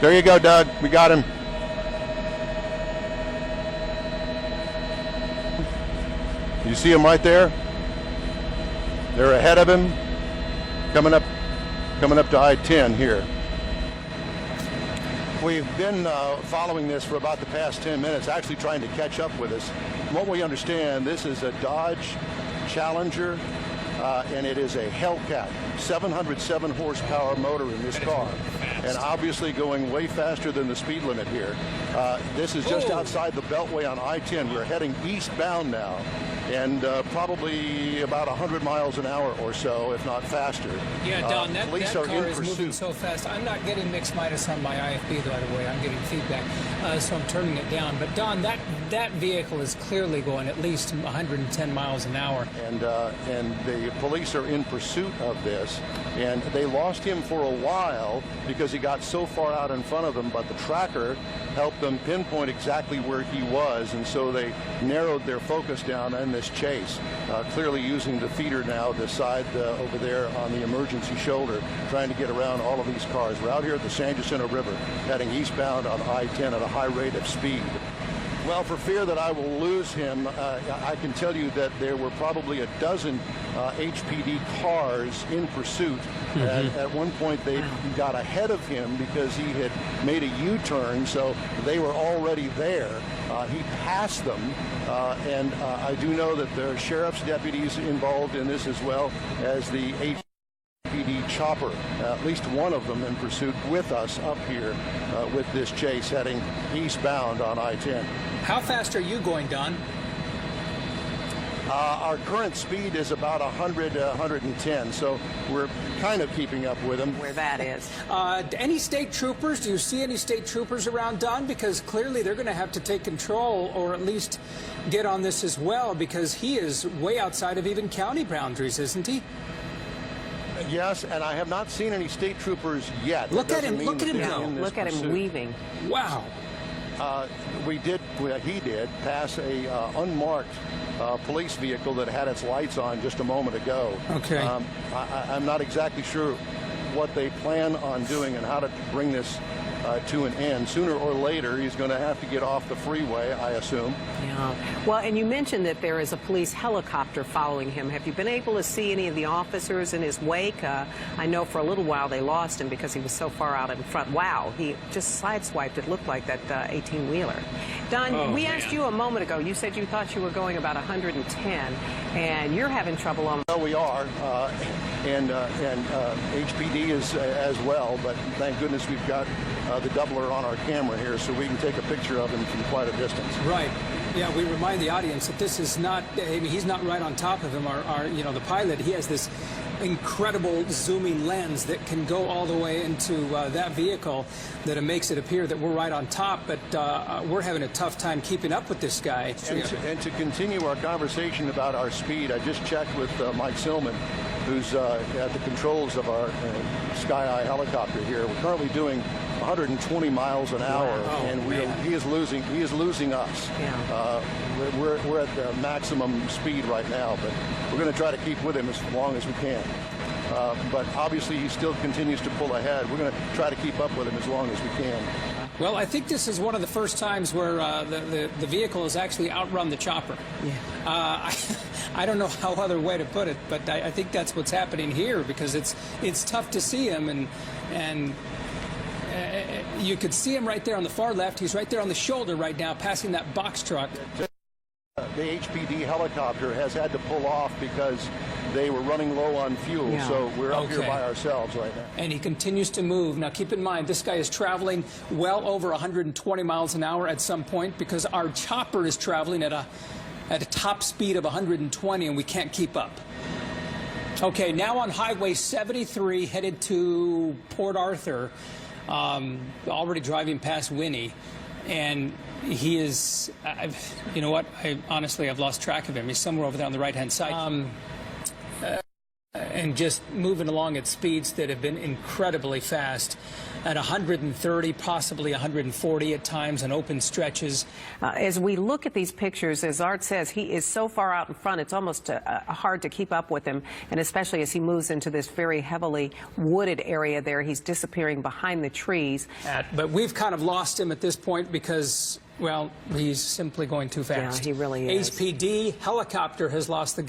There you go, Doug. We got him. You see him right there? They're ahead of him, coming up to I-10 here. We've been following this for about the past 10 minutes, actually trying to catch up with us. From what we understand, this is a Dodge Challenger, and it is a Hellcat, 707 horsepower motor in this car, and obviously going way faster than the speed limit here. This is just outside the Beltway on I-10. We're heading eastbound now, and probably about 100 miles an hour or so, if not faster. Yeah, Don, that car is pursuit. moving so fast. I'm not getting mixed minus on my IFB, by the way. I'm getting feedback, so I'm turning it down. But, Don, that vehicle is clearly going at least 110 miles an hour. And the police are in pursuit of this, and they lost him for a while because he got so far out in front of them, but the tracker helped them pinpoint exactly where he was, and so they narrowed their focus down in this chase, clearly using the feeder now, the side over there on the emergency shoulder, trying to get around all of these cars. We're out here at the San Jacinto River, heading eastbound on I-10 at a high rate of speed. Well, for fear that I will lose him, I can tell you that there were probably a dozen HPD cars in pursuit. At one point, they got ahead of him because he had made a U-turn, so they were already there. He passed them, and I do know that there are sheriff's deputies involved in this as well as the HPD chopper, at least one of them in pursuit with us up here with this chase heading eastbound on I-10. How fast are you going, Don? Our current speed is about 100, 110, so we're kind of keeping up with him. Where that is. Any state troopers? Do you see any state troopers around, Don? Because clearly they're going to have to take control, or at least get on this as well, because he is way outside of even county boundaries, isn't he? Yes, and I have not seen any state troopers yet. Look at him go. Look at him weaving. Wow. He did pass a unmarked police vehicle that had its lights on just a moment ago. Okay. I'm not exactly sure what they plan on doing and how to bring this to an end. Sooner or later, he's going to have to get off the freeway, I assume. Yeah. Well, and you mentioned that there is a police helicopter following him. Have you been able to see any of the officers in his wake? I know for a little while they lost him because he was so far out in front. Wow, he just sideswiped. It looked like that 18-wheeler. Don, we asked you a moment ago. You said you thought you were going about 110, and you're having trouble on. Well, we are, and HPD is as well. But thank goodness we've got the doubler on our camera here, so we can take a picture of him from quite a distance. Right. Yeah, we remind the audience that this is not, I mean, he's not right on top of him. The pilot, he has this incredible zooming lens that can go all the way into that vehicle, that it makes it appear that we're right on top, but we're having a tough time keeping up with this guy. And to continue our conversation about our speed, I just checked with Mike Silman, who's at the controls of our Sky Eye helicopter here. We're currently doing 120 miles an hour, and he is losing us. Yeah. We're at the maximum speed right now, but we're going to try to keep with him as long as we can. But obviously, he still continues to pull ahead. We're going to try to keep up with him as long as we can. Well, I think this is one of the first times where the vehicle has actually outrun the chopper. Yeah. I don't know how other way to put it, but I think that's what's happening here, because it's tough to see him, and you could see him right there on the far left. He's right there on the shoulder right now, passing that box truck. The HPD helicopter has had to pull off because they were running low on fuel, so we're up here by ourselves right now. And he continues to move. Now, keep in mind, this guy is traveling well over 120 miles an hour at some point, because our chopper is traveling at a top speed of 120, and we can't keep up. Okay, now on Highway 73, headed to Port Arthur, already driving past Winnie, and he is, you know what, honestly, I've lost track of him. He's somewhere over there on the right-hand side. and just moving along at speeds that have been incredibly fast, at 130, possibly 140 at times on open stretches. As we look at these pictures, as Art says, he is so far out in front, it's almost hard to keep up with him, and especially as he moves into this very heavily wooded area there, he's disappearing behind the trees. But we've kind of lost him at this point because, well, he's simply going too fast. Yeah, he really is. HPD helicopter has lost the